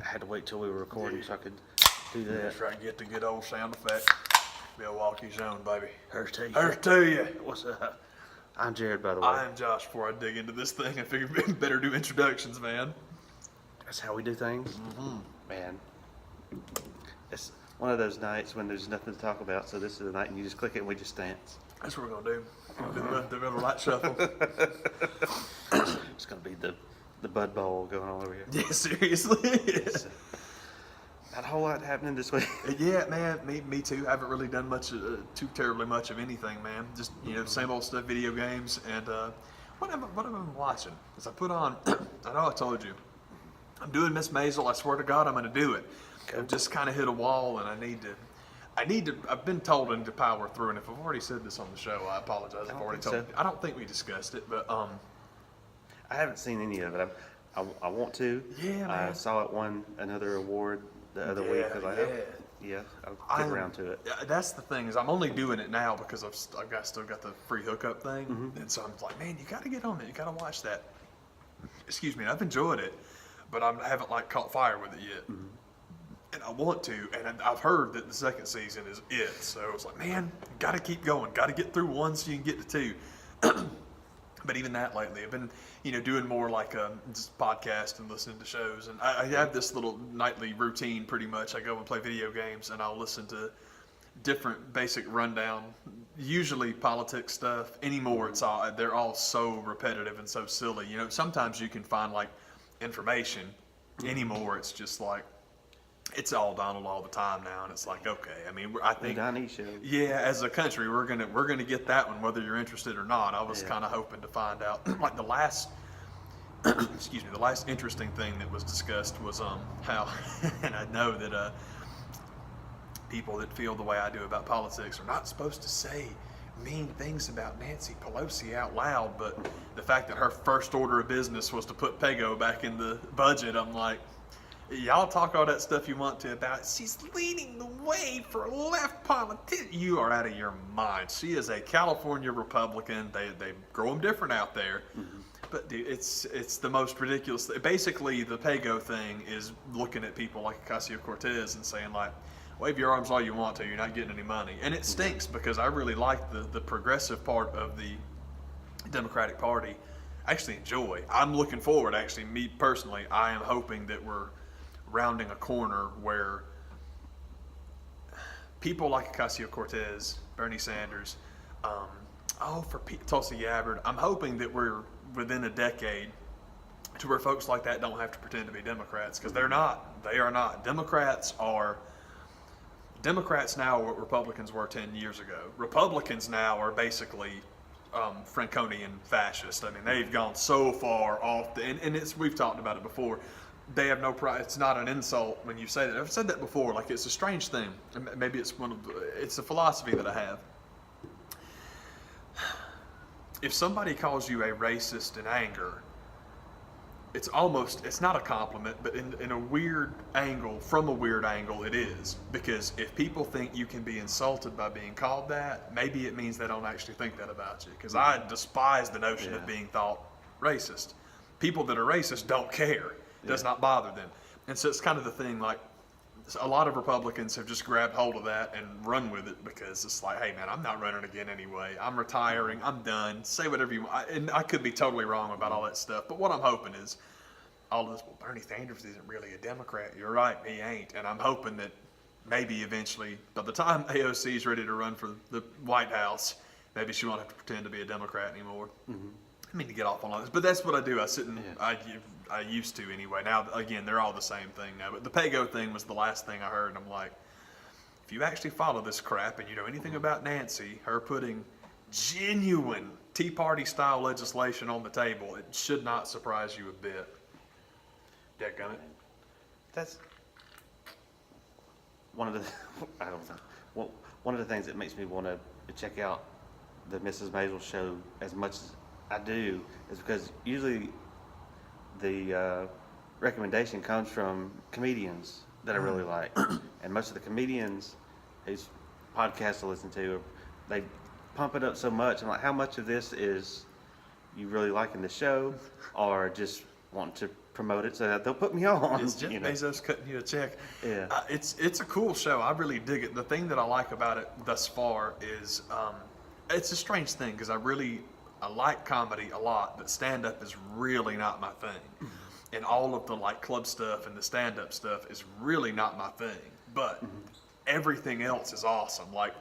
had to wait till we were recording so I could do that. That's right, get the good old sound effect. Milwaukee's own, baby. Hers to you. Hers to you. What's up? I'm Jared, by the way. I'm Josh. Before I dig into this thing, I figured we better do introductions, man. That's how we do things? Mm-hmm. Man. It's one of those nights when there's nothing to talk about, so this is the night and you just click it and we just dance. That's what we're going to do. The River Light Shuffle. It's going to be the Bud Bowl going on over here. Yeah, seriously. Not a whole lot happening this week. Yeah, man, me too. I haven't really done much, too terribly much of anything, man. Just, same old stuff, video games. And what have I been watching? As I put on, I know I told you, I'm doing Miss Maisel. I swear to God, I'm going to do it. I've just kind of hit a wall, and I need to, I've been told I need to power through, and if I've already said this on the show, I apologize. I've already told you. I don't think we discussed it, but, I haven't seen any of it. I want to. Yeah, man. I saw it won another award the other week because I'll get around to it. That's the thing is I'm only doing it now because I've still got the free hookup thing, and so I'm like, man, you got to get on it. You got to watch that. Excuse me, I've enjoyed it, but I haven't caught fire with it yet. Mm-hmm. And I want to, and I've heard that the second season is it. So I was like, man, got to keep going. Got to get through one so you can get to two. But even that lately, I've been, doing more just podcast and listening to shows. And I have this little nightly routine pretty much. I go and play video games and I'll listen to different basic rundown, usually politics stuff. Anymore, they're all so repetitive and so silly. Sometimes you can find information. Anymore, it's just it's all Donald all the time now, and it's okay. I mean, I think the Donnie show. Yeah, as a country, we're gonna get that one whether you're interested or not. I was kind of hoping to find out. The last, the last interesting thing that was discussed was how, and I know that people that feel the way I do about politics are not supposed to say mean things about Nancy Pelosi out loud, but the fact that her first order of business was to put Pego back in the budget, I'm like, y'all talk all that stuff you want to about she's leading the way for left politics. You are out of your mind. She is a California Republican. They grow them different out there. Mm-hmm. But dude, it's the most ridiculous thing. Basically, the Pego thing is looking at people like Ocasio-Cortez and saying wave your arms all you want to, you're not getting any money. And it stinks because I really like the progressive part of the Democratic Party. I actually enjoy. I'm looking forward, actually, me personally, I am hoping that we're rounding a corner where people like Ocasio-Cortez, Bernie Sanders, Tulsi Gabbard, I'm hoping that we're within a decade to where folks like that don't have to pretend to be Democrats, because they're not. They are not. Democrats now are what Republicans were 10 years ago. Republicans now are basically Franconian fascist. I mean, they've gone so far off, and we've talked about it before. They have no pride. It's not an insult when you say that. I've said that before. It's a strange thing. Maybe it's a philosophy that I have. If somebody calls you a racist in anger, it's not a compliment, but in a weird angle, from a weird angle, it is. Because if people think you can be insulted by being called that, maybe it means they don't actually think that about you. Because I despise the notion of being thought racist. People that are racist don't care. Does not bother them. And so it's kind of the thing, a lot of Republicans have just grabbed hold of that and run with it, because it's hey man, I'm not running again anyway. I'm retiring. I'm done. Say whatever you want. And I could be totally wrong about all that stuff, but what I'm hoping is all this, Bernie Sanders isn't really a Democrat. You're right, he ain't. And I'm hoping that maybe eventually, by the time AOC is ready to run for the White House, maybe she won't have to pretend to be a Democrat anymore. Mm-hmm. I mean to get off on all this, but that's what I do. I sit and I used to anyway. Now, again, they're all the same thing now. But the Pego thing was the last thing I heard, and I'm like, if you actually follow this crap and you know anything about Nancy, her putting genuine Tea Party-style legislation on the table, it should not surprise you a bit. Dadgummit. That's one of the I don't know. Well, one of the things that makes me want to check out the Mrs. Maisel show as much as I do is because usually the recommendation comes from comedians that I really like, and most of the comedians whose podcasts I listen to, they pump it up so much. I'm like, how much of this is you really liking the show, or just wanting to promote it so that they'll put me on. Is Jeff Bezos cutting you a check? Yeah. It's a cool show. I really dig it. The thing that I like about it thus far is it's a strange thing because I like comedy a lot, but stand-up is really not my thing. And all of the like club stuff and the stand-up stuff is really not my thing. But everything else is awesome. Like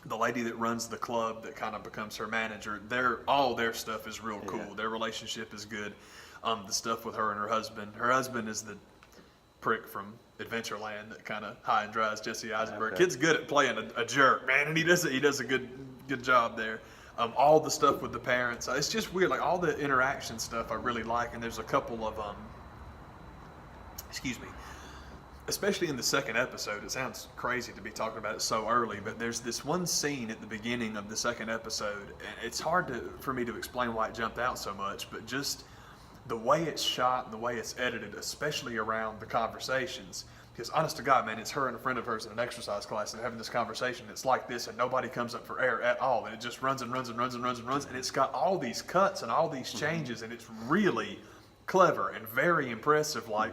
the lady that runs the club that kind of becomes her manager, all their stuff is real cool. Yeah. Their relationship is good. The stuff with her and her husband is the prick from Adventureland that kind of high and dries Jesse Eisenberg. Okay. Kid's good at playing a jerk, man, and he does a good job there. All the stuff with the parents, it's just weird. Like all the interaction stuff, I really like. And there's a couple of especially in the second episode. It sounds crazy to be talking about it so early, but there's this one scene at the beginning of the second episode, and it's hard for me to explain why it jumped out so much, but just the way it's shot and the way it's edited, especially around the conversations. Because honest to God, man, it's her and a friend of hers in an exercise class and they're having this conversation. It's like this and nobody comes up for air at all. And it just runs and runs and runs and runs and runs. And it's got all these cuts and all these changes. And it's really clever and very impressive. Like,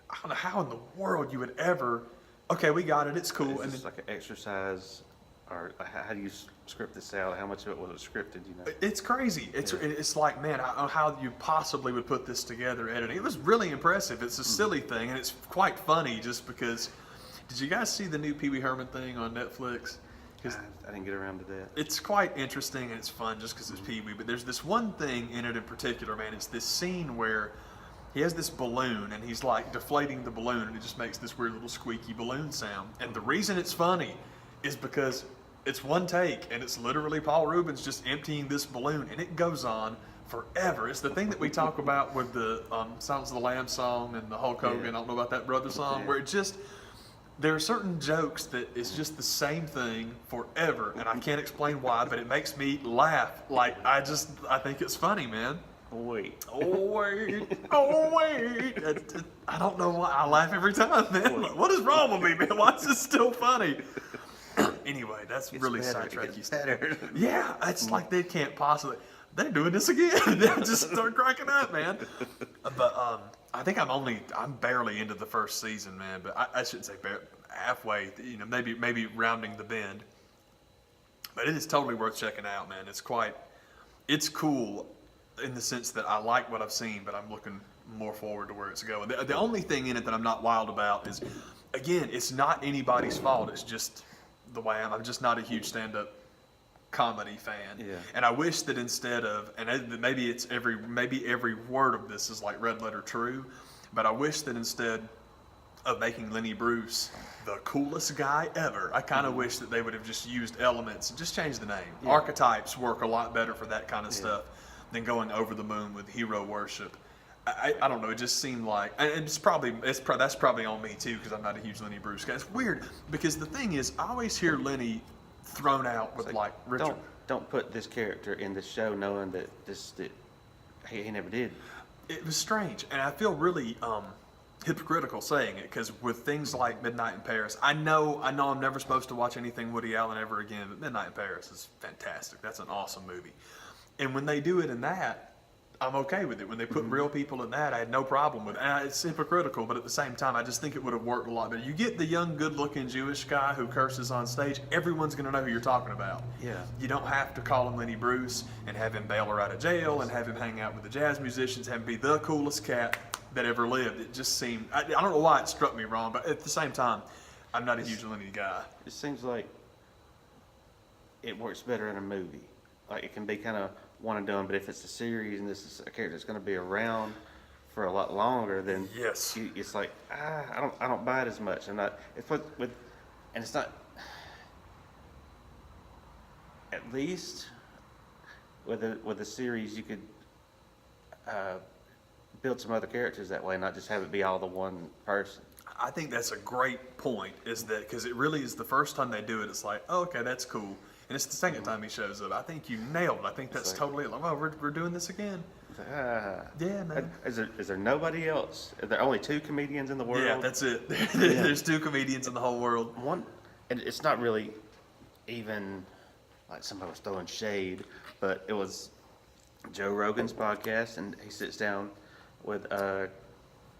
I don't know how in the world you would ever, okay, we got it, it's cool. Is this like an exercise, or how do you script this out? How much of it was scripted, you know? It's crazy. It's like, man, I don't know how you possibly would put this together editing. It was really impressive. It's a silly thing, and it's quite funny just because, did you guys see the new Pee Wee Herman thing on Netflix? I didn't get around to that. It's quite interesting, and it's fun just because it's Pee Wee, but there's this one thing in it in particular, man. It's this scene where he has this balloon, and he's like deflating the balloon, and it just makes this weird little squeaky balloon sound. And the reason it's funny is because it's one take, and it's literally Paul Rubens just emptying this balloon, and it goes on forever. It's the thing that we talk about with the Silence of the Lambs song and the Hulk Hogan, I don't know about that brother song, where it just, there are certain jokes that it's just the same thing forever, and I can't explain why, but it makes me laugh. Like, I think it's funny, man. Wait. Oh, wait. Oh, wait. I don't know why. I laugh every time, man. What is wrong with me, man? Why is this still funny? Anyway, that's really sidetracky stuff. Yeah, it's like they can't possibly. They're doing this again. They just start cracking up, man. But I think I'm barely into the first season, man. But I shouldn't say halfway. You know, maybe rounding the bend. But it is totally worth checking out, man. It's cool in the sense that I like what I've seen, but I'm looking more forward to where it's going. The only thing in it that I'm not wild about is, again, it's not anybody's fault. It's just the way I'm just not a huge stand-up comedy fan. Yeah. And I wish that instead of, and maybe every word of this is like red letter true, but I wish that instead of making Lenny Bruce the coolest guy ever, I kind of wish that they would have just used elements and just changed the name. Yeah. Archetypes work a lot better for that kind of stuff than going over the moon with hero worship. I don't know. It just seemed like, and that's probably on me too, because I'm not a huge Lenny Bruce guy. It's weird because the thing is, I always hear Lenny thrown out with like Richard. Don't put this character in the show knowing that he never did. It was strange, and I feel really hypocritical saying it, because with things like Midnight in Paris, I know I'm never supposed to watch anything Woody Allen ever again, but Midnight in Paris is fantastic. That's an awesome movie, and when they do it in that, I'm okay with it. When they put real people in that, I had no problem with it. And it's hypocritical, but at the same time, I just think it would have worked a lot better. You get the young, good-looking Jewish guy who curses on stage, everyone's going to know who you're talking about. Yeah. You don't have to call him Lenny Bruce and have him bail her out of jail and have him hang out with the jazz musicians, have him be the coolest cat that ever lived. It just seemed, I don't know why it struck me wrong, but at the same time, I'm not a huge Lenny guy. It seems like it works better in a movie. Like, it can be kind of one and done, but if it's a series and this is a character that's going to be around for a lot longer, then it's like I don't buy it as much. And it's not, at least with a series you could build some other characters that way, not just have it be all the one person. I think that's a great point, is that because it really is the first time they do it, it's like, oh, okay, that's cool. And it's the second time he shows up. I think you nailed it. I think that's totally like, well, we're doing this again. Yeah, man. Is there nobody else? Are there only 2 comedians in the world? Yeah, that's it. There's 2 comedians in the whole world. One, and it's not really even like somebody was throwing shade, but it was Joe Rogan's podcast, and he sits down with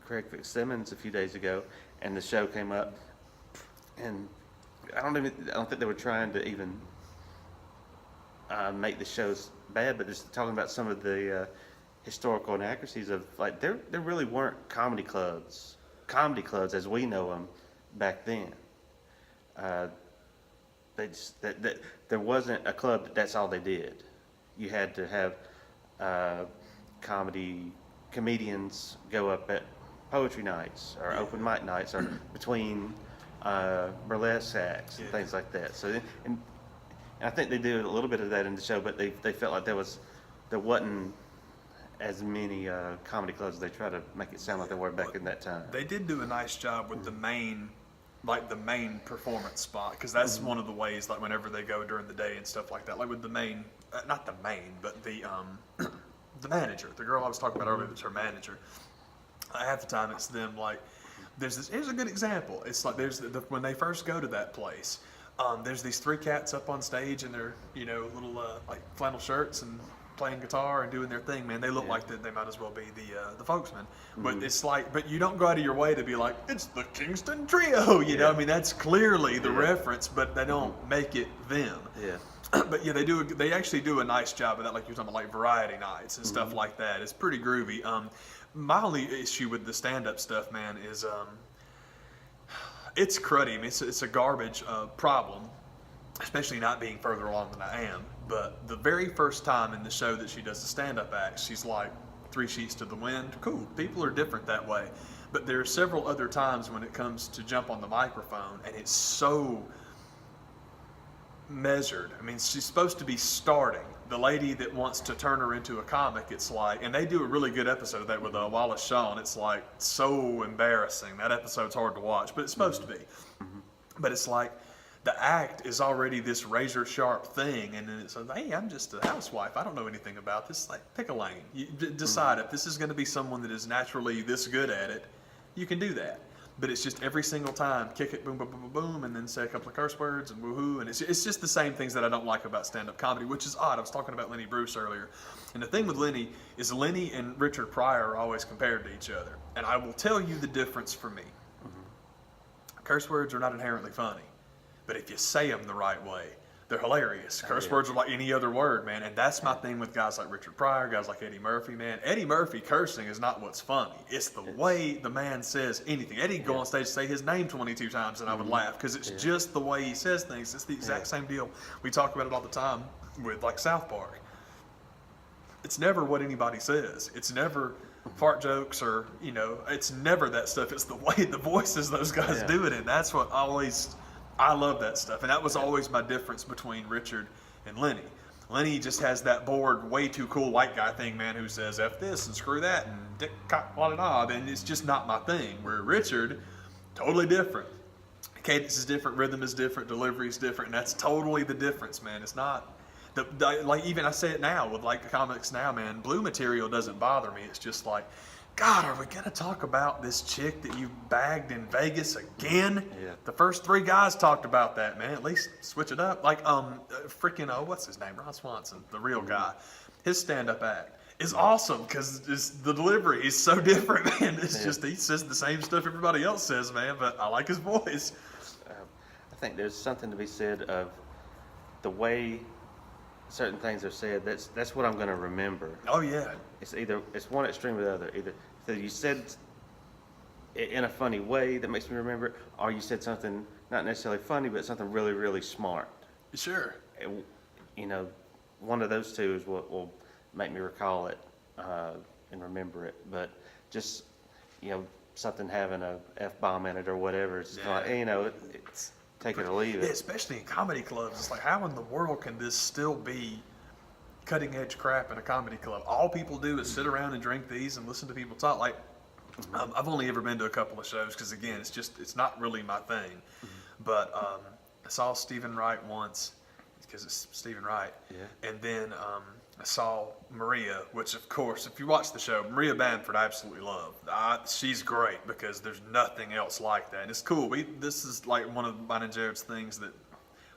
Craig Fitzsimmons a few days ago, and the show came up, and I don't think they were trying to even make the shows bad, but just talking about some of the historical inaccuracies of like there really weren't comedy clubs as we know them back then. There wasn't a club that's all they did. You had to have comedians go up at poetry nights or open mic nights or between burlesque acts and things like that. So and I think they did a little bit of that in the show, but they felt like there wasn't as many comedy clubs as they try to make it sound like they were back in that time. They did do a nice job with the main performance spot, because that's one of the ways, like whenever they go during the day and stuff like that, like with the main, not the main, but the the manager, the girl I was talking about earlier, that's her manager. Half the time it's them like, here's a good example. It's like when they first go to that place, there's these three cats up on stage in their little like flannel shirts and playing guitar and doing their thing, man. They look like they might as well be the folksmen. But it's like, but you don't go out of your way to be like, it's the Kingston Trio, you know? I mean, that's clearly the reference, but they don't make it them. Yeah. But yeah, they actually do a nice job of that, like you're talking about, like variety nights and stuff like that. It's pretty groovy. My only issue with the stand-up stuff, man, is it's cruddy. I mean, it's a garbage problem, especially not being further along than I am. But the very first time in the show that she does the stand-up act, she's like 3 sheets to the wind. Cool, people are different that way. But there are several other times when it comes to jump on the microphone, and it's so measured. I mean, she's supposed to be starting. The lady that wants to turn her into a comic, it's like, and they do a really good episode of that with Wallace Shawn. It's like so embarrassing. That episode's hard to watch, but it's supposed to be. But it's like the act is already this razor sharp thing, and then it's like, hey, I'm just a housewife. I don't know anything about this. Like, pick a lane. You decide if this is going to be someone that is naturally this good at it, you can do that. But it's just every single time, kick it, boom, boom, boom, boom, boom, and then say a couple of curse words and woohoo. And it's just the same things that I don't like about stand-up comedy, which is odd. I was talking about Lenny Bruce earlier. And the thing with Lenny is Lenny and Richard Pryor are always compared to each other. And I will tell you the difference for me. Curse words are not inherently funny. But if you say them the right way, they're hilarious. Curse words are like any other word, man. And that's my thing with guys like Richard Pryor, guys like Eddie Murphy, man. Eddie Murphy cursing is not what's funny. It's the way the man says anything. Eddie'd go on stage and say his name 22 times and I would laugh, because it's just the way he says things. It's the exact same deal. We talk about it all the time with like South Park. It's never what anybody says. It's never fart jokes or, it's never that stuff. It's the way the voices those guys do it in. That's what I love that stuff. And that was always my difference between Richard and Lenny. Lenny just has that bored, way too cool white guy thing, man, who says F this and screw that and dick, cock, la, la, la, and it's just not my thing. Where Richard, totally different. Cadence is different, rhythm is different, delivery is different, and that's totally the difference, man. It's not, like even I say it now with like comics now, man, blue material doesn't bother me. It's just like, God, are we going to talk about this chick that you bagged in Vegas again? Yeah. The first 3 guys talked about that, man. At least switch it up. Like, what's his name? Ron Swanson, the real guy. His stand-up act is awesome because the delivery is so different, man. It's just, he says the same stuff everybody else says, man, but I like his voice. I think there's something to be said of the way certain things are said. That's what I'm going to remember. Oh yeah. It's one extreme or the other. Either so you said it in a funny way that makes me remember it, or you said something not necessarily funny, but something really, really smart. Sure. One of those two is what will make me recall it and remember it. But just something having a F-bomb in it or whatever, it's just like it's take it or leave it. Yeah, especially in comedy clubs. It's like, how in the world can this still be cutting edge crap in a comedy club? All people do is sit around and drink these and listen to people talk. Like, I've only ever been to a couple of shows because, again, it's not really my thing. But I saw Stephen Wright once because it's Stephen Wright. Yeah. And then I saw Maria, which, of course, if you watch the show, Maria Bamford I absolutely love. She's great because there's nothing else like that. And it's cool. This is like one of mine and Jared's things that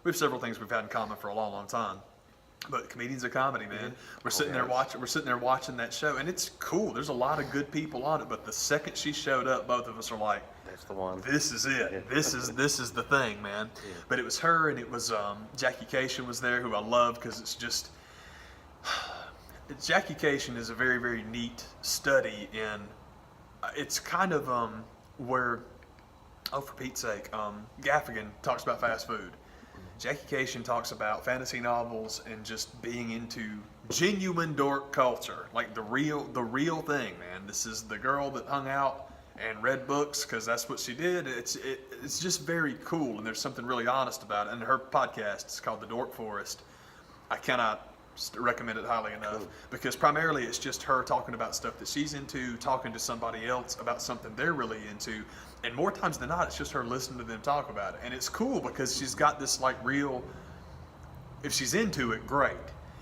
we have several things we've had in common for a long, long time. But comedians of comedy, man. We're Oh, sitting there yes. watching. We're sitting there watching that show, and it's cool. There's a lot of good people on it. But the second she showed up, both of us are like, That's the one. "This is it. Yeah. This is the thing, man." Yeah. But it was her, and it was Jackie Cation was there, who I love because it's just Jackie Cation is a very, very neat study in. It's kind of where, oh, for Pete's sake, Gaffigan talks about fast food. Jackie Cation talks about fantasy novels and just being into genuine dork culture, like the real thing, man. This is the girl that hung out and read books because that's what she did. It's just very cool, and there's something really honest about it. And her podcast is called The Dork Forest. I cannot recommend it highly enough because primarily it's just her talking about stuff that she's into, talking to somebody else about something they're really into, and more times than not it's just her listening to them talk about it. And it's cool because she's got this like real, if she's into it, great,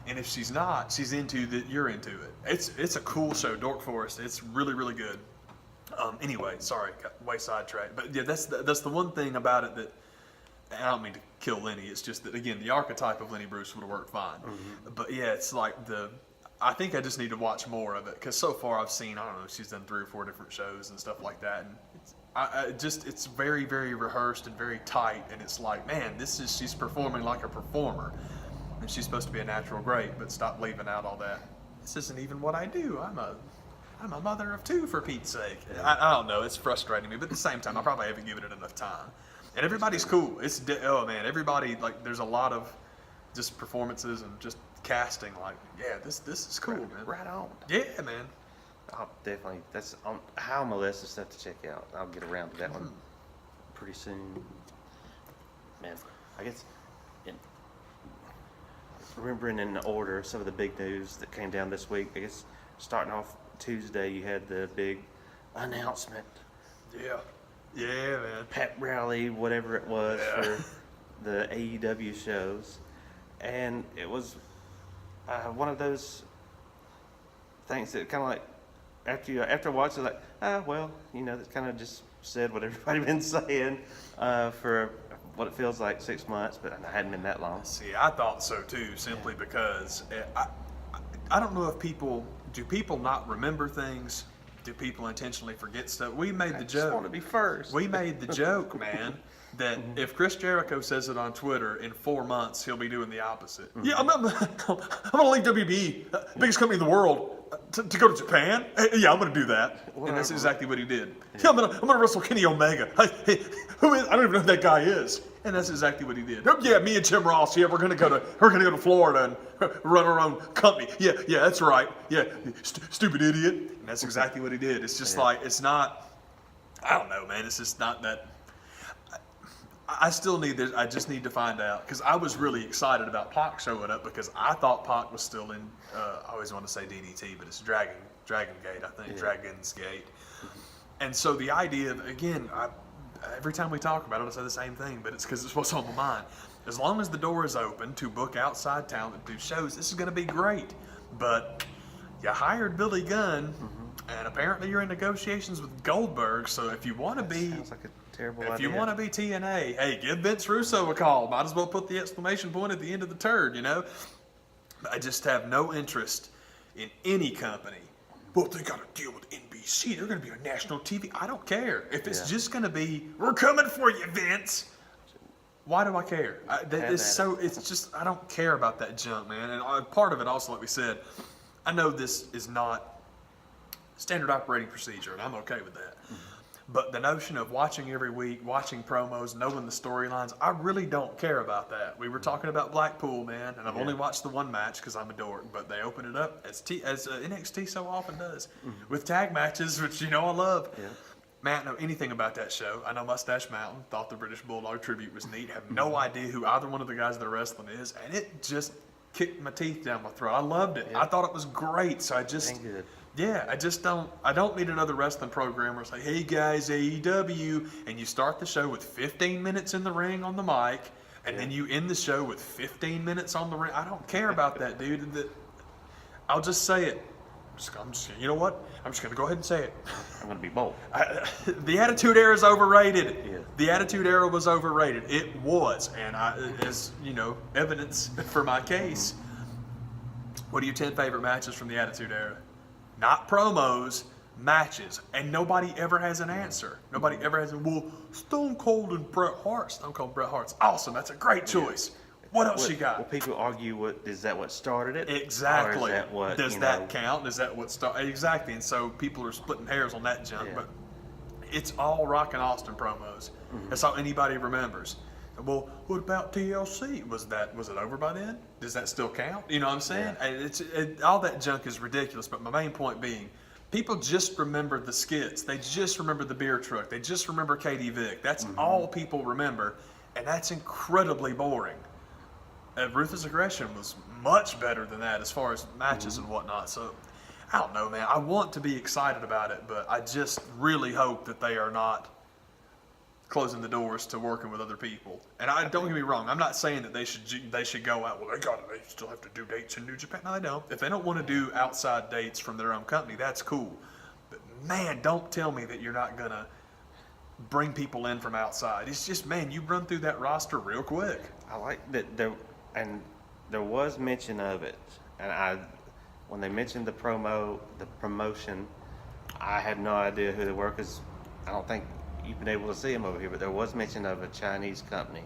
and if she's not, she's into that you're into it. It's a cool show, Dork Forest. It's really, really good. Anyway, sorry, got way sidetracked, but yeah, that's the one thing about it that, I don't mean to kill Lenny. It's just that, again, the archetype of Lenny Bruce would have worked fine. Mm-hmm. But yeah, it's like I think I just need to watch more of it because so far I've seen, I don't know, she's done 3 or 4 different shows and stuff like that, and it's very, very rehearsed and very tight, and it's like, man, she's performing like a performer, and she's supposed to be a natural great, but stop leaving out all that. This isn't even what I do. I'm a mother of 2 for Pete's sake. Yeah. I don't know. It's frustrating me, but at the same time, I probably haven't given it enough time. And everybody's cool. Oh man, everybody, like, there's a lot of just performances and just casting. Like, yeah, this is cool, man. Right on. Yeah, man. I'll definitely. That's on high on my list of stuff to check out. I'll get around to that one pretty soon. Man, I guess remembering in order some of the big news that came down this week. I guess starting off Tuesday, you had the big announcement. Yeah. Yeah, man. Pep rally, whatever it was, Yeah. for the AEW shows, and it was one of those things that kind of like after watching, like, well, that kind of just said what everybody been saying for what it feels like 6 months, but it hadn't been that long. See, I thought so too, simply because I don't know if people not remember things. Do people intentionally forget stuff? We made the I joke. just want to be first. We made the joke, man, that if Chris Jericho says it on Twitter, in 4 months he'll be doing the opposite. Yeah, I'm going to leave WB, biggest company in the world, to go to Japan. Yeah, I'm going to do that. And that's exactly what he did. Yeah, I'm gonna wrestle Kenny Omega. Hey, who is? I don't even know who that guy is. And that's exactly what he did. Oh, yeah, me and Jim Ross. Yeah, we're gonna go to Florida and run our own company. Yeah, that's right. Yeah, stupid idiot. And that's exactly what he did. It's just like, it's not. I don't know, man. It's just not that. I still need this. I just need to find out, because I was really excited about Pac showing up because I thought Pac was still in. I always want to say DDT, but it's Dragon Gate. I think Dragon's Gate. And so the idea of, again, every time we talk about it, I say the same thing, but it's because it's what's on my mind. As long as the door is open to book outside talent, do shows, this is going to be great. But you hired Billy Gunn, and apparently you're in negotiations with Goldberg. So if you want to be, Sounds like a terrible idea. if you want to be TNA, hey, give Vince Russo a call. Might as well put the exclamation point at the end of the turd, I just have no interest in any company. Well, they got to deal with NBC. They're going to be on national TV. I don't care. If it's just going to be, we're coming for you, Vince. Why do I care? It's just, I don't care about that junk, man. And part of it also, like we said, I know this is not standard operating procedure, and I'm okay with that. But the notion of watching every week, watching promos, knowing the storylines, I really don't care about that. We were talking about Blackpool, man, and I've only watched the one match because I'm a dork, but they open it up as NXT so often does, with tag matches, which I love. Yeah. Man, I don't know anything about that show. I know Mustache Mountain, thought the British Bulldog tribute was neat, have no idea who either one of the guys that are wrestling is, and it just kicked my teeth down my throat. I loved it. Yeah. I thought it was great, so I just... Good. Yeah, I don't need another wrestling program where it's like, hey guys, AEW, and you start the show with 15 minutes in the ring on the mic, and then you end the show with 15 minutes on the ring. I don't care about that, dude. I'll just say it. You know what? I'm just going to go ahead and say it. I'm going to be bold. The Attitude Era is overrated. Yeah. The Attitude Era was overrated. It was, and as evidence for my case, What are your 10 favorite matches from the Attitude Era? Not promos, matches. And nobody ever has an answer. Nobody ever has well, Stone Cold and Bret Hart. Stone Cold Bret Hart's awesome. That's a great choice. What else you got? Well, people argue, is that what started it? Exactly. Or is that what, Does that count? Is that what started? Exactly. And so people are splitting hairs on that junk. Yeah. But it's all Rock and Austin promos. That's all anybody remembers. Well, what about TLC? Was it over by then? Does that still count? You know what I'm saying? Yeah. And all that junk is ridiculous. But my main point being, people just remember the skits. They just remember the beer truck. They just remember Katie Vick. That's all people remember, and that's incredibly boring. Ruthless Aggression was much better than that as far as matches and whatnot. So, I don't know, man. I want to be excited about it, but I just really hope that they are not closing the doors to working with other people. And don't get me wrong. I'm not saying that they should go out. Well, they still have to do dates in New Japan. No, they don't. If they don't want to do outside dates from their own company, that's cool. But man, don't tell me that you're not gonna bring people in from outside. It's just, man, you run through that roster real quick. I like that there was mention of it, and when they mentioned the promotion, I had no idea who they were because I don't think you've been able to see them over here. But there was mention of a Chinese company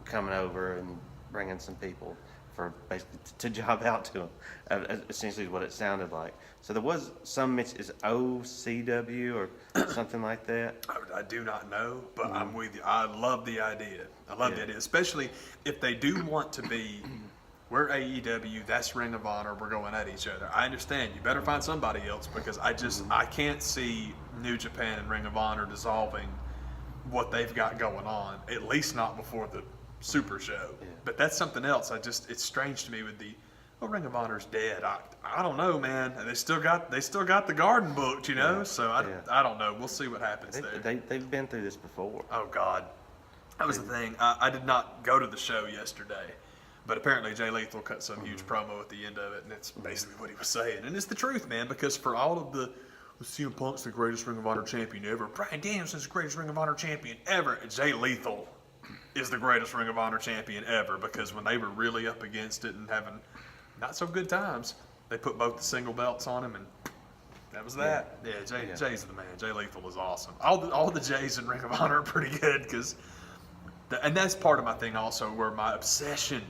coming over and bringing some people for basically to job out to them. Essentially, what it sounded like. So there was some mention. Is OCW or something like that? I do not know, but I'm with you. I love the idea. I love the idea, especially if they do want to be. We're AEW, that's Ring of Honor, we're going at each other. I understand. You better find somebody else because I can't see New Japan and Ring of Honor dissolving what they've got going on, at least not before the Super Show. Yeah. But that's something else. It's strange to me with Ring of Honor's dead. I don't know, man. They still got the garden booked, you know. Yeah. So I don't know. We'll see what happens there. They've been through this before. Oh God, that was the thing. I did not go to the show yesterday, but apparently Jay Lethal cut some huge promo at the end of it, and it's basically what he was saying, and it's the truth, man. Because for all of the CM Punk's the greatest Ring of Honor champion ever, Bryan Danielson's the greatest Ring of Honor champion ever, Jay Lethal is the greatest Ring of Honor champion ever, because when they were really up against it and having not so good times, they put both the single belts on him, and that was that. Yeah, Jay's the man. Jay Lethal is awesome. All the Jays in Ring of Honor are pretty good, and that's part of my thing also, where my obsession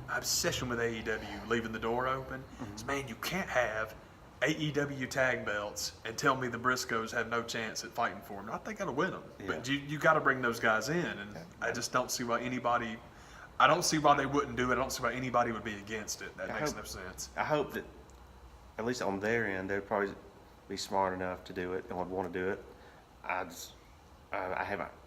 with AEW leaving the door open is, man, you can't have AEW tag belts and tell me the Briscoes have no chance at fighting for them. I think I gotta win them, but you got to bring those guys in, and I just don't see why anybody. I don't see why they wouldn't do it. I don't see why anybody would be against it. That makes no sense. I hope that, at least on their end, they'd probably be smart enough to do it and would want to do it.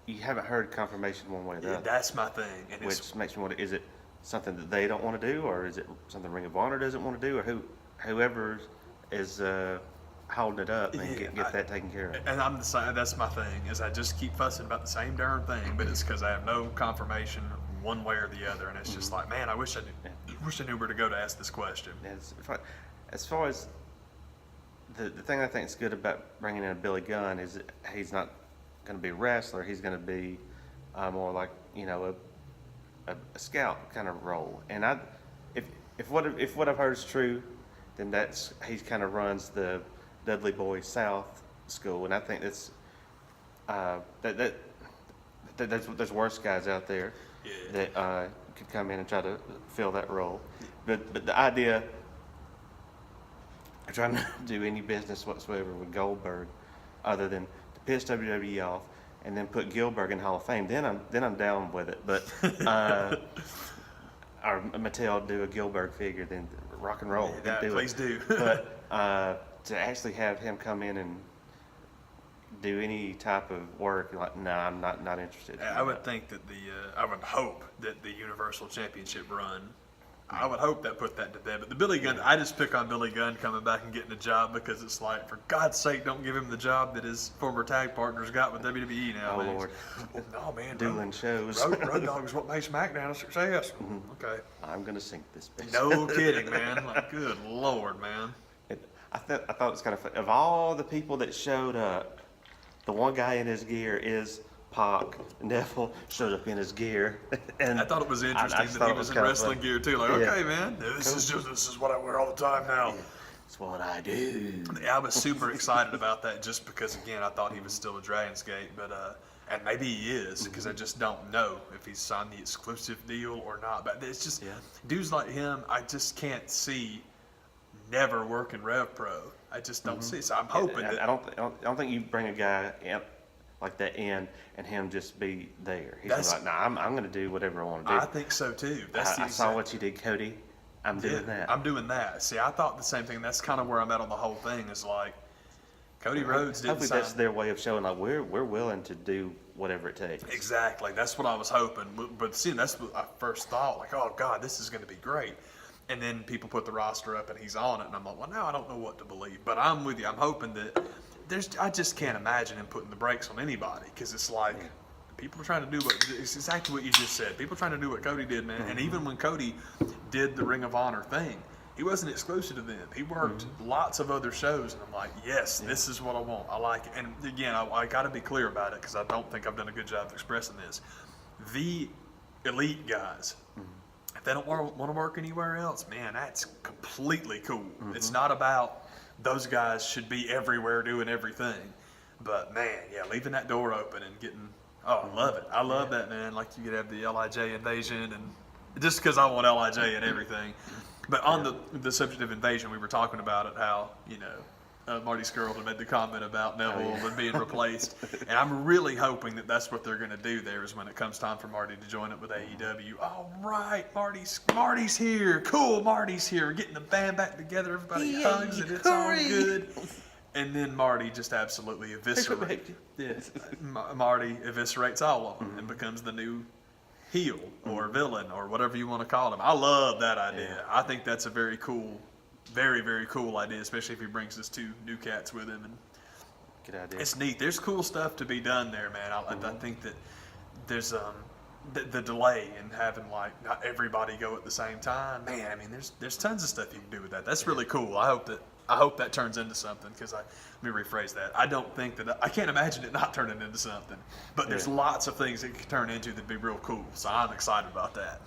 You haven't heard confirmation one way or the other. That's my thing, and which makes me wonder: is it something that they don't want to do, or is it something Ring of Honor doesn't want to do, or whoever is holding it up and get that taken care of? And I'm the same. That's my thing. Is I just keep fussing about the same darn thing, but it's because I have no confirmation one way or the other, and it's just like, man, I wish I knew where to go to ask this question. As far as the thing I think is good about bringing in a Billy Gunn is that he's not going to be a wrestler. He's going to be more like, a scout kind of role. And if what I've heard is true, then he kind of runs the Dudley Boy South school, and I think that's there's worse guys out there that could come in and try to fill that role. But the idea of trying to do any business whatsoever with Goldberg, other than to piss WWE off and then put Gilbert in Hall of Fame, then I'm down with it. But or Mattel do a Gilbert figure, then rock and roll. Yeah, please do. But to actually have him come in and do any type of work, like, no, I'm not interested. I would think that I would hope that the Universal Championship run, I would hope that put that to bed. But the Billy Gunn, I just pick on Billy Gunn coming back and getting a job because it's like, for God's sake, don't give him the job that his former tag partners got with WWE now. Oh, Lord. Well, no, man. Dueling shows. Road Dogg is what made SmackDown a success. Okay. I'm going to sink this bitch. No kidding, man. Like, good Lord, man. I thought it was kind of fun. Of all the people that showed up, the one guy in his gear is Pac, Neville showed up in his gear. And I thought it was interesting that he was in wrestling gear too. Like, okay, man, this is what I wear all the time now. It's what I do. I was super excited about that just because, again, I thought he was still a Dragon's Gate, but and maybe he is because I just don't know if he's signed the exclusive deal or not. But it's just dudes like him, I just can't see never working Rev Pro. I just don't see. So I'm hoping that I don't think you bring a guy in like that in and him just be there. He's like, nah, I'm going to do whatever I want to do. I think so too. I saw what you did, Cody. I'm doing that. I'm doing that. See, I thought the same thing. That's kind of where I'm at on the whole thing. Is like Cody Rhodes didn't Hopefully sign. that's their way of showing like we're willing to do whatever it takes. Exactly. That's what I was hoping. But see, that's what I first thought. Like, oh God, this is going to be great. And then people put the roster up and he's on it, and I'm like, well, now I don't know what to believe. But I'm with you. I'm hoping that I just can't imagine him putting the brakes on anybody because it's like. People are trying to do it's exactly what you just said. People are trying to do what Cody did, man. And even when Cody did the Ring of Honor thing, he wasn't exclusive to them. He worked lots of other shows, and I'm like, yes, this is what I want. I like it. And again, I got to be clear about it because I don't think I've done a good job of expressing this. The elite guys, if they don't want to work anywhere else, man, that's completely cool. It's not about those guys should be everywhere doing everything. But, man, leaving that door open and getting – oh, I love it. I love that, man. Like you could have the LIJ invasion, and just because I want LIJ and everything. But on the subject of invasion, we were talking about it, how, Marty Skrull had made the comment about Neville and being replaced. And I'm really hoping that that's what they're going to do there is when it comes time for Marty to join up with AEW. All right, Marty's here. Cool, Marty's here. We're getting the band back together. Everybody hugs, and it's all good. And then Marty just absolutely eviscerates. Marty eviscerates all of them and becomes the new heel or villain or whatever you want to call him. I love that idea. Yeah. I think that's a very cool, very, very cool idea, especially if he brings his two new cats with him. And good idea. It's neat. There's cool stuff to be done there, man. I think that there's the delay in having like not everybody go at the same time. Man, I mean, there's tons of stuff you can do with that. That's really cool. I hope that turns into something because let me rephrase that. I can't imagine it not turning into something. But there's lots of things it could turn into that'd be real cool. So I'm excited about that.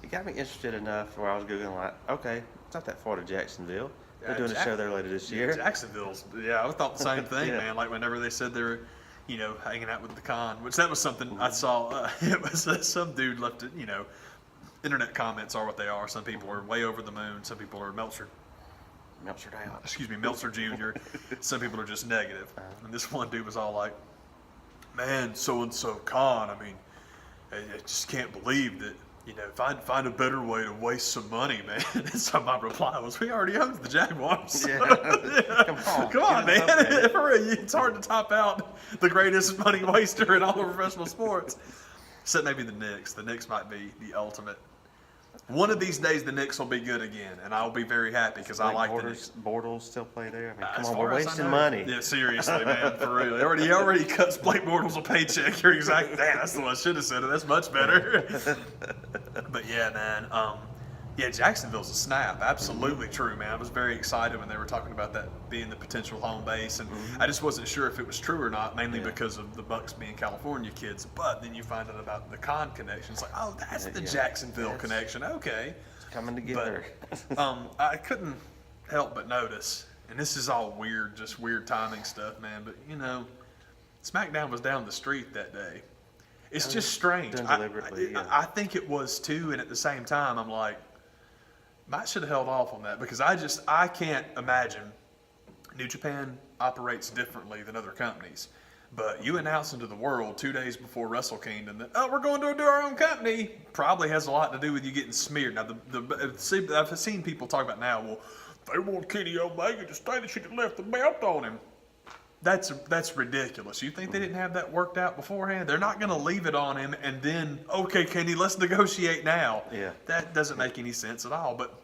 It got me interested enough where I was Googling like, okay, it's not that far to Jacksonville. They're doing a show there later this year. Jacksonville's, I thought the same thing, man. Like whenever they said they were, hanging out with the con, which that was something I saw. It was some dude left it, internet comments are what they are. Some people are way over the moon. Some people are Meltzer Jr. Some people are just negative. And this one dude was all like, man, so-and-so con, I mean, I just can't believe that, find a better way to waste some money, man. And so my reply was, we already own the Jaguars. Come on, man. It's hard to top out the greatest money waster in all of professional sports. Except maybe the Knicks. The Knicks might be the ultimate. One of these days, the Knicks will be good again, and I'll be very happy because I like the Knicks. Bortles still play there? I mean, come on, we're wasting money. Yeah, seriously, man, for real. He already cuts Blake Bortles a paycheck. You're exactly, damn, that's the one I should have said it. That's much better. But yeah, man, Jacksonville's a snap. Absolutely true, man. I was very excited when they were talking about that being the potential home base, and I just wasn't sure if it was true or not, mainly because of the Bucks being California kids. But then you find out about the con connection. It's like, oh, that's the Jacksonville connection. Okay. It's coming together. But, I couldn't help but notice, and this is all weird, just weird timing stuff, man, but, SmackDown was down the street that day. It's just strange. I think it was too, and at the same time, I'm like, might should have held off on that because I can't imagine New Japan operates differently than other companies. But you announcing to the world 2 days before Wrestle Kingdom that, we're going to do our own company, probably has a lot to do with you getting smeared. Now, I've seen people talk about now, well, they want Kenny Omega to stay, they should have left the belt on him. That's ridiculous. You think they didn't have that worked out beforehand? They're not going to leave it on him and then, okay, Kenny, let's negotiate now. Yeah. That doesn't make any sense at all. But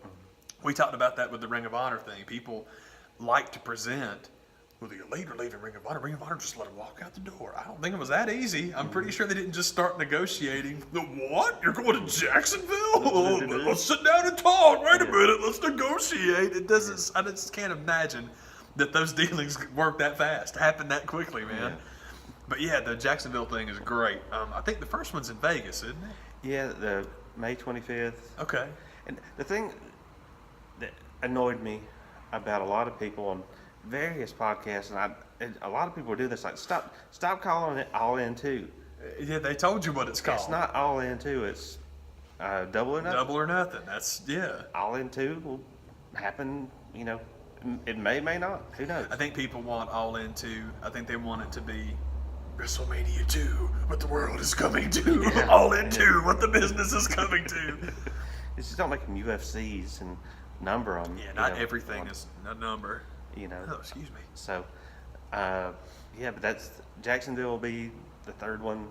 we talked about that with the Ring of Honor thing. People like to present, well, the elite are leaving Ring of Honor. Ring of Honor just let him walk out the door. I don't think it was that easy. I'm pretty sure they didn't just start negotiating. The what? You're going to Jacksonville? Let's sit down and talk. Wait a minute. Let's negotiate. I just can't imagine that those dealings work that fast, happen that quickly, man. But yeah, the Jacksonville thing is great. I think the first one's in Vegas, isn't it? Yeah, the May 25th. Okay. And the thing that annoyed me about a lot of people on various podcasts, and a lot of people do this, like stop calling it All In 2. Yeah, they told you what it's called. It's not All In 2. It's Double or Nothing. Double or Nothing. That's, yeah. All In 2 will happen. You know, it may not. Who knows? I think people want All In 2. I think they want it to be WrestleMania 2, what the world is coming to. Yeah. All In 2, what the business is coming to. It's just don't make them UFCs and number them. Yeah, not everything is a number. You know. Oh, excuse me. So, yeah, but Jacksonville will be the third one,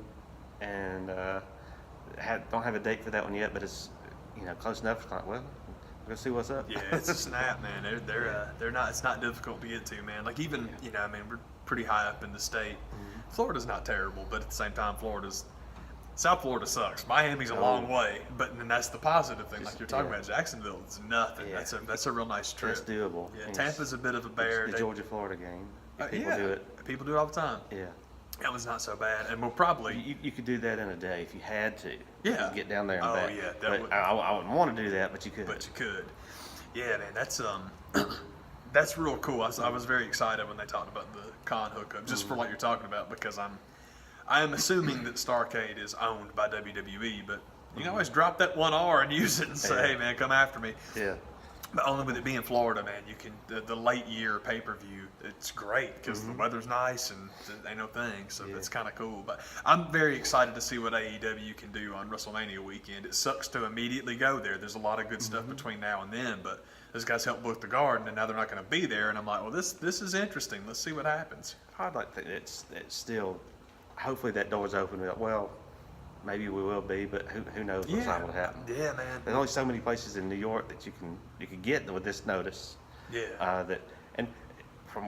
and don't have a date for that one yet, but it's close enough. It's like, well, we'll see what's up. Yeah, it's a snap, man. They're not. It's not difficult to get to, man. Like even I mean, we're pretty high up in the state. Mm-hmm. Florida's not terrible, but at the same time, South Florida sucks. Miami's a long way, but then that's the positive thing. Like you're talking about, Jacksonville, it's nothing. Yeah. That's a real nice trip. It's doable. Yeah, And Tampa's a bit of a bear. The Georgia-Florida game. People yeah, do it. People do it all the time. Yeah. That was not so bad, and we'll probably. You could do that in a day if you had to. Yeah. You could get down there and Oh, back. yeah, that But would- I wouldn't want to do that, but you could. But you could. Yeah, man, that's that's real cool. I was very excited when they talked about the con hookup, just for what you're talking about, because I am assuming that Starrcade is owned by WWE, but you can always drop that one R and use it and say, hey man, come after me. Yeah. But only with it being Florida, man, you can the late year pay-per-view, it's great because the weather's nice and ain't no thing, so that's kind of cool. But I'm very excited to see what AEW can do on WrestleMania weekend. It sucks to immediately go there. There's a lot of good stuff between now and then, but those guys helped book the Garden, and now they're not going to be there. And I'm like, well, this is interesting. Let's see what happens. I'd like to think it's still, hopefully that door's open. Well, maybe we will be, but who knows what's not going to happen. Yeah, man. There's only so many places in New York that you can get with this notice. Yeah. And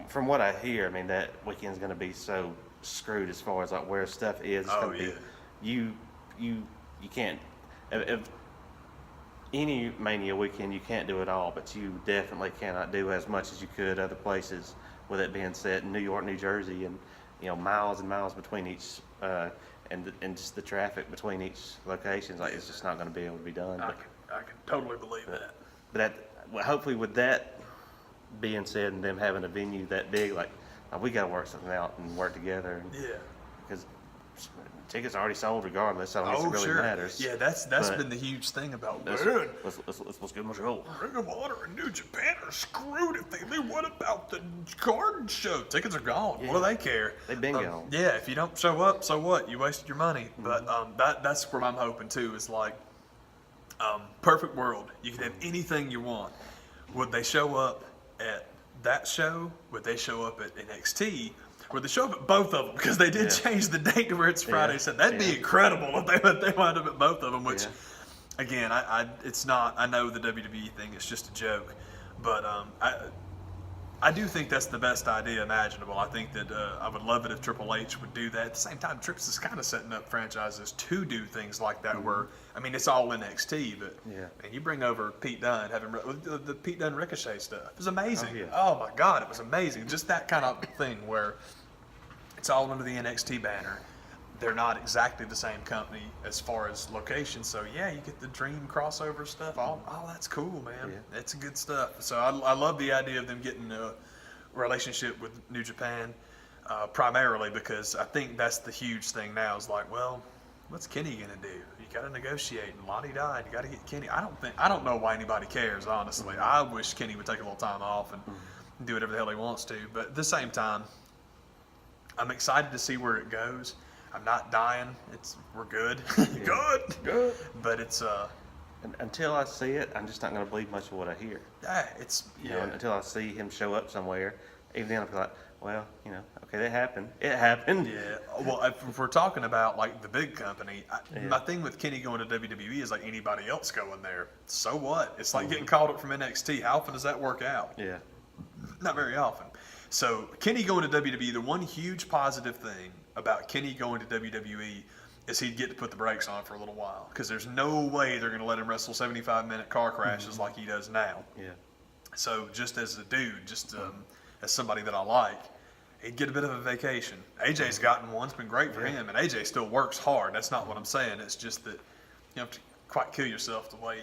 from what I hear, I mean that weekend's going to be so screwed as far as like where stuff is. It's going to be you can't if any Mania weekend you can't do it all, but you definitely cannot do as much as you could other places. With it being said, in New York, New Jersey, and miles and miles between each. And just the traffic between each locations, like it's just not going to be able to be done. I can totally believe that. But hopefully, with that being said, and them having a venue that big, like we got to work something out and work together. Yeah. Because tickets are already sold regardless, so I don't guess it really matters. Yeah, that's been the huge thing about let's give them a show. Ring of Honor and New Japan are screwed if they leave. What about the Garden show? Tickets are gone. Yeah. What do they care? They've been gone. Yeah, if you don't show up, so what? You wasted your money. But that's what I'm hoping too. Is like perfect world. You can have anything you want. Would they show up at that show? Would they show up at NXT? Would they show up at both of them? Because they did change the date to where it's Friday. So that'd be incredible if they wound up at both of them. Which, again, it's not. I know the WWE thing is just a joke, but I do think that's the best idea imaginable. I think that I would love it if Triple H would do that. At the same time, Trips is kind of setting up franchises to do things like that. Where I mean, it's all NXT, but and you bring over Pete Dunne, the Pete Dunne Ricochet stuff. It was amazing. Oh my God, it was amazing. Just that kind of thing where it's all under the NXT banner. They're not exactly the same company as far as location, so you get the dream crossover stuff. Oh, that's cool, man. That's good stuff. So I love the idea of them getting a relationship with New Japan, primarily because I think that's the huge thing now. Is like, well, what's Kenny gonna do? You got to negotiate, and Lottie died. You got to get Kenny. I don't know why anybody cares, honestly. I wish Kenny would take a little time off and do whatever the hell he wants to. But at the same time, I'm excited to see where it goes. I'm not dying. We're good. Good. But it's until I see it, I'm just not going to believe much of what I hear. Until I see him show up somewhere, even then I'll be like, well, okay, that happened. It happened. Yeah. Well, if we're talking about like the big company, my thing with Kenny going to WWE is like anybody else going there. So what? It's like getting called up from NXT. How often does that work out? Yeah. Not very often. So Kenny going to WWE, the one huge positive thing about Kenny going to WWE is he'd get to put the brakes on for a little while because there's no way they're going to let him wrestle 75-minute car crashes like he does now. Yeah. So just as a dude, as somebody that I like, he'd get a bit of a vacation. AJ's gotten one. It's been great for him. And AJ still works hard. That's not what I'm saying. It's just that you have to quite kill yourself the way,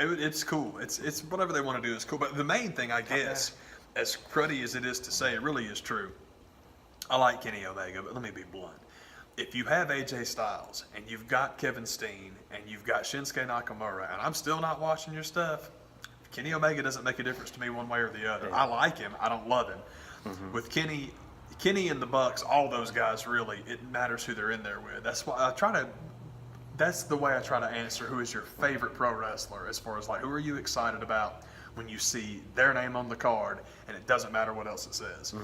it's cool. It's whatever they want to do is cool. But the main thing, I guess, as cruddy as it is to say, it really is true. I like Kenny Omega, but let me be blunt. If you have AJ Styles and you've got Kevin Steen and you've got Shinsuke Nakamura, and I'm still not watching your stuff, Kenny Omega doesn't make a difference to me one way or the other. I like him. I don't love him. With Kenny and the Bucks, all those guys, really, it matters who they're in there with. That's why that's the way I try to answer who is your favorite pro wrestler, as far as like who are you excited about when you see their name on the card and it doesn't matter what else it says.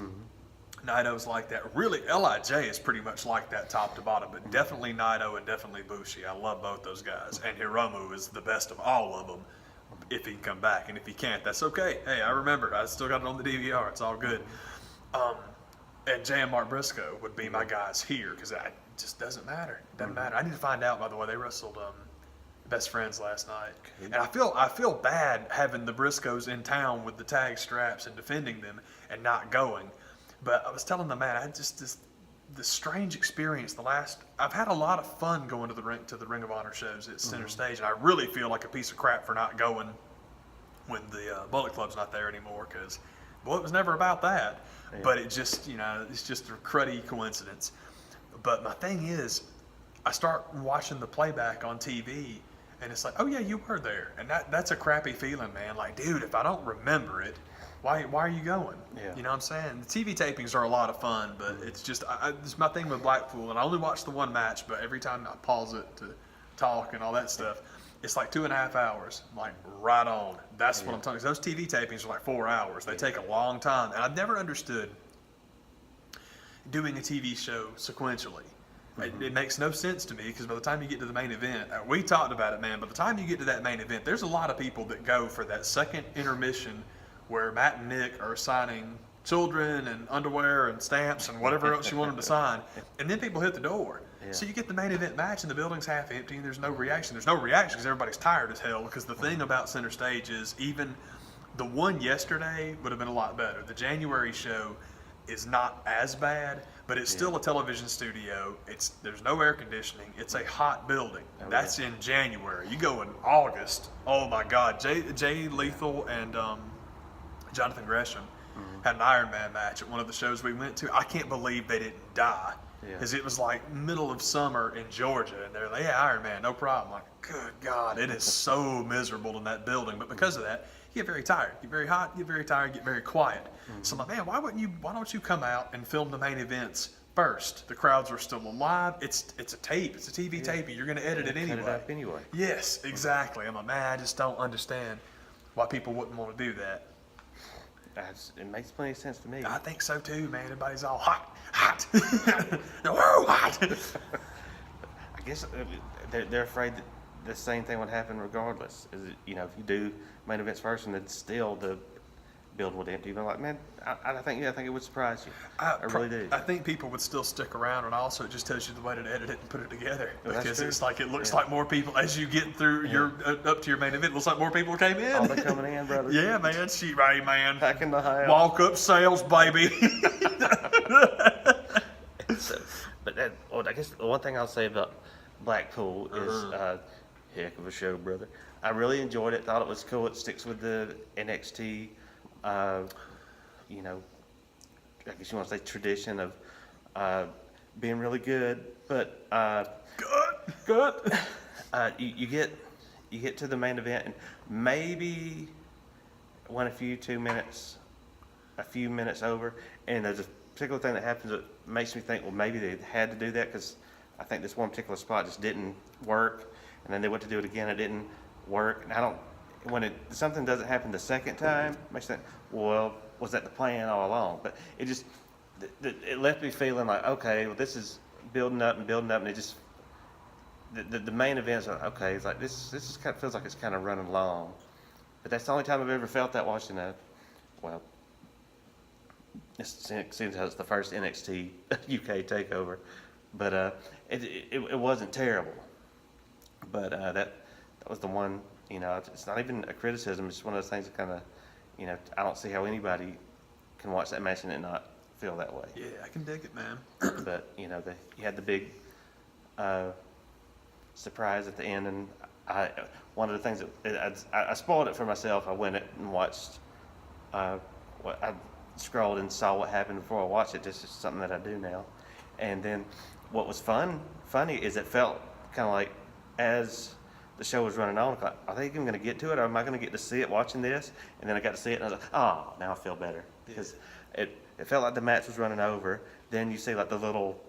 Naito's like that. Really, LIJ is pretty much like that top to bottom, but definitely Naito and definitely Bushi. I love both those guys. And Hiromu is the best of all of them if he can come back. And if he can't, that's okay. Hey, I remember. I still got it on the DVR. It's all good. And Jay and Mark Briscoe would be my guys here because it just doesn't matter. It doesn't matter. I need to find out, by the way, they wrestled Best Friends last night. And I feel bad having the Briscoes in town with the tag straps and defending them and not going. But I was telling the man, I had just the strange experience. I've had a lot of fun going to the Ring of Honor shows at Center Stage, and I really feel like a piece of crap for not going when the Bullet Club's not there anymore. Because, well, it was never about that. Yeah. But it just, it's just a cruddy coincidence. But my thing is, I start watching the playback on TV, and it's like, oh yeah, you were there, and that's a crappy feeling, man. Like, dude, if I don't remember it. Why are you going? Yeah. You know what I'm saying? The TV tapings are a lot of fun, but it's just it's my thing with Blackpool, and I only watched the one match, but every time I pause it to talk and all that stuff, it's like 2.5 hours. I'm like, right on. That's what I'm talking about. Those TV tapings are like 4 hours. They take a long time, and I've never understood doing a TV show sequentially. It makes no sense to me because by the time you get to the main event, we talked about it, man, by the time you get to that main event, there's a lot of people that go for that second intermission where Matt and Nick are signing children and underwear and stamps and whatever else you want them to sign, and then people hit the door. Yeah. So you get the main event match and the building's half empty and there's no reaction. There's no reaction because everybody's tired as hell, because the thing about Center Stage is even the one yesterday would have been a lot better. The January show is not as bad, but it's still a television studio. There's no air conditioning. It's a hot building. That's in January. You go in August. Oh my God. Jay Lethal and Jonathan Gresham had an Iron Man match at one of the shows we went to. I can't believe they didn't die, because it was like middle of summer in Georgia, and they're like, yeah, Iron Man, no problem. I'm like, good God, it is so miserable in that building. But because of that, you get very tired. You get very hot, you get very tired, you get very quiet. So I'm like, man, why don't you come out and film the main events first? The crowds are still alive. It's a tape. It's a TV tape. You're going to edit it anyway. Cut it up anyway. Yes, exactly. I'm like, man, I just don't understand why people wouldn't want to do that. It makes plenty of sense to me. I think so too, man. Everybody's all hot. Whoa, hot. I guess they're afraid that the same thing would happen regardless. Is it, if you do main events first and then still the building would empty, but like, man, I think it would surprise you. I really do. I think people would still stick around, and also it just tells you the way to edit it and put it together, because it's like it looks like more people as you get through your up to your main event. It looks like more people came in. Oh, they're coming in, brother. Yeah, man. Sheet ready, man. Packing the house. Walk up sales, baby. I guess the one thing I'll say about Blackpool is heck of a show, brother. I really enjoyed it. Thought it was cool. It sticks with the NXT. I guess you want to say tradition of being really good, but good. You get to the main event and maybe went a few minutes over, and there's a particular thing that happens that makes me think, well, maybe they had to do that because I think this one particular spot just didn't work, and then they went to do it again, it didn't work. And when something doesn't happen the second time, it makes you think, well, was that the plan all along? But it left me feeling like, okay, well, this is building up, and it just the main events are okay. It's like this just kind of feels like it's kind of running long. But that's the only time I've ever felt that watching it seems as the first NXT UK takeover, but it wasn't terrible. But that was the one. It's not even a criticism. It's one of those things that kind of, I don't see how anybody can watch that match and it not feel that way. Yeah, I can dig it, man. But you had the big surprise at the end, and one of the things that I spoiled it for myself. I went and watched. What I scrolled and saw what happened before I watched it. This is something that I do now. And then what was funny is it felt kind of like as the show was running on, like, are they even going to get to it, or am I going to get to see it watching this? And then I got to see it, and I was like, oh, now I feel better. Because it felt like the match was running over. Then you see like the little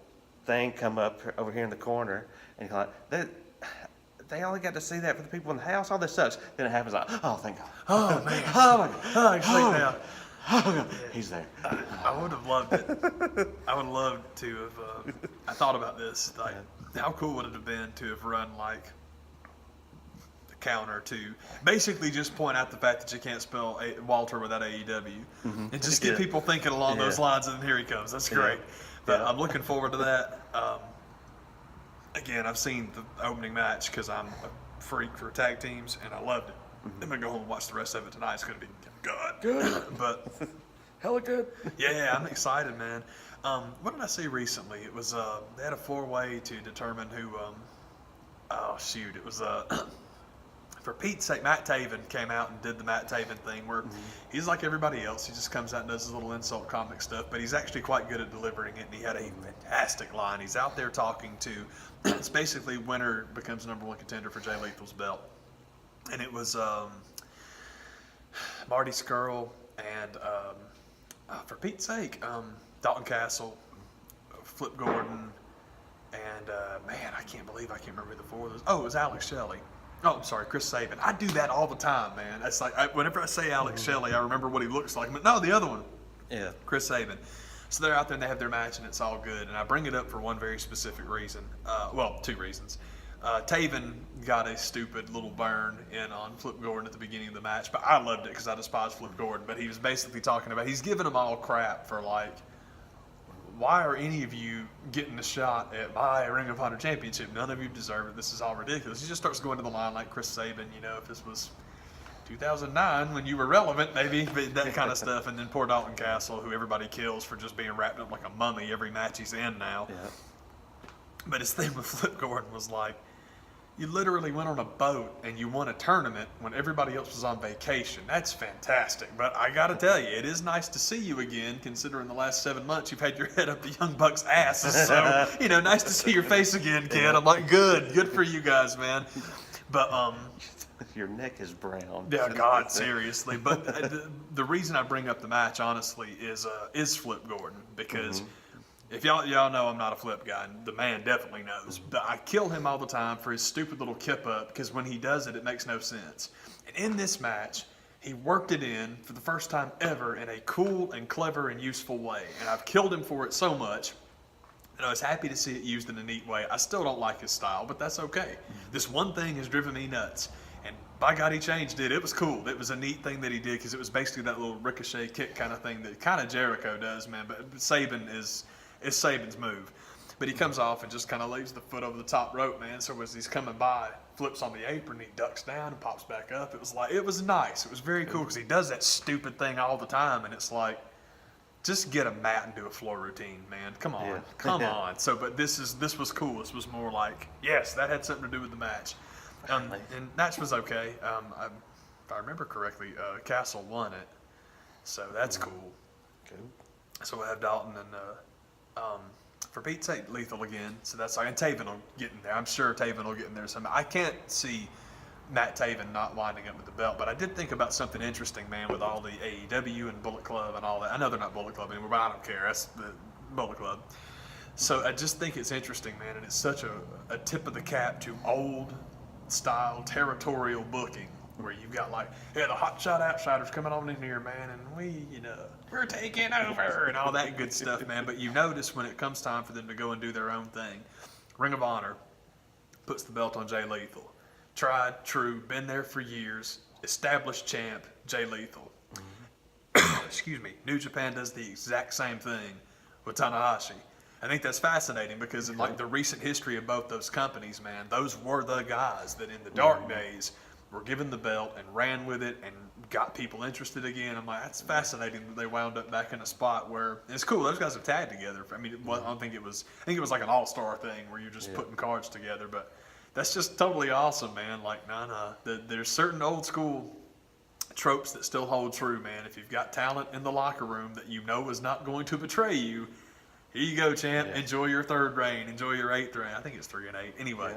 thing come up over here in the corner, and you're like, they only got to see that for the people in the house. All this sucks. Then it happens like, oh, thank God. Oh, man. Oh, my God. Oh, I can sleep now. Oh, God. He's there. I would have loved it. I would have loved to have. I thought about this. Like, how cool would it have been to have run like the counter to basically just point out the fact that you can't spell Walter without AEW, and just get people thinking along those lines. And here he comes. That's great. But I'm looking forward to that. Again, I've seen the opening match because I'm a freak for tag teams, and I loved it. I'm gonna go home and watch the rest of it tonight. It's gonna be good. But Hella good. yeah, I'm excited, man. What did I see recently? It was they had a 4-way to determine who. It was for Pete's sake, Matt Taven came out and did the Matt Taven thing where he's like everybody else. He just comes out and does his little insult comic stuff, but he's actually quite good at delivering it, and he had a fantastic line. He's out there talking to, it's basically winner becomes #1 contender for Jay Lethal's belt. And it was Marty Scurll and, for Pete's sake, Dalton Castle, Flip Gordon, and, man, I can't remember who the 4 of those. Oh, it was Alex Shelley. Oh, I'm sorry, Chris Sabin. I do that all the time, man. It's like, whenever I say Alex Shelley, I remember what he looks like. But no, the other one. Yeah. Chris Sabin. So they're out there and they have their match and it's all good. And I bring it up for one very specific reason. Well, 2 reasons. Taven got a stupid little burn in on Flip Gordon at the beginning of the match, but I loved it because I despise Flip Gordon. But he was basically talking about, he's giving them all crap for like, why are any of you getting a shot at my Ring of Honor championship? None of you deserve it. This is all ridiculous. He just starts going to the line like Chris Sabin, if this was 2009 when you were relevant, maybe, that kind of stuff. And then poor Dalton Castle, who everybody kills for just being wrapped up like a mummy every match he's in now. Yeah. But his thing with Flip Gordon was like, you literally went on a boat and you won a tournament when everybody else was on vacation. That's fantastic. But I got to tell you, it is nice to see you again, considering the last 7 months you've had your head up the Young Bucks' asses. So, nice to see your face again, kid. I'm like, good for you guys, man. But, your neck is brown. yeah, God, seriously. But the reason I bring up the match, honestly, is Flip Gordon, because if y'all know I'm not a Flip guy, and the man definitely knows, but I kill him all the time for his stupid little kip up, because when he does it, it makes no sense. And in this match, he worked it in for the first time ever in a cool and clever and useful way. And I've killed him for it so much, and I was happy to see it used in a neat way. I still don't like his style, but that's okay. This one thing has driven me nuts. And by God, he changed it. It was cool. It was a neat thing that he did, because it was basically that little ricochet kick kind of thing that kind of Jericho does, man. But Sabin is Sabin's move. But he comes off and just kind of lays the foot over the top rope, man. So as he's coming by, flips on the apron, he ducks down and pops back up. It was nice. It was very cool, because he does that stupid thing all the time, and it's like, just get a mat and do a floor routine, man. Come on, come on. So, but this was cool. This was more like, yes, that had something to do with the match. And match was okay. If I remember correctly, Castle won it, so that's cool. So we'll have Dalton and for Pete's sake, Lethal again. So that's like, and Taven will get in there. I'm sure Taven will get in there somehow. I can't see Matt Taven not winding up with the belt, but I did think about something interesting, man, with all the AEW and Bullet Club and all that. I know they're not Bullet Club anymore, but I don't care. That's the Bullet Club. So I just think it's interesting, man, and it's such a tip of the cap to old style territorial booking, where you've got like, the hotshot outsiders coming on in here, man, and we're taking over and all that good stuff, man. But you notice when it comes time for them to go and do their own thing, Ring of Honor puts the belt on Jay Lethal. Tried, true, been there for years, established champ, Jay Lethal. Excuse me. New Japan does the exact same thing with Tanahashi. I think that's fascinating, because in like the recent history of both those companies, man, those were the guys that in the dark days were given the belt and ran with it and got people interested again. I'm like, that's fascinating that they wound up back in a spot where it's cool. Those guys have tagged together. I mean, I don't think it was. I think it was like an all-star thing where you're just putting cards together. But that's just totally awesome, man. Like, there's certain old school tropes that still hold true, man. If you've got talent in the locker room that you know is not going to betray you, here you go, champ. Yeah. Enjoy your third reign. Enjoy your eighth reign. I think it's 3 and 8. Anyway,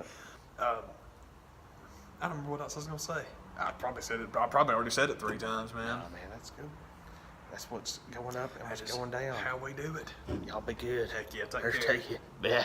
I don't remember what else I was gonna say. I probably already said it 3 times, man. Oh, man, that's good. That's what's going up and what's That is going down. how we do it. Y'all be good. Heck yeah, First take care. take it. Yeah.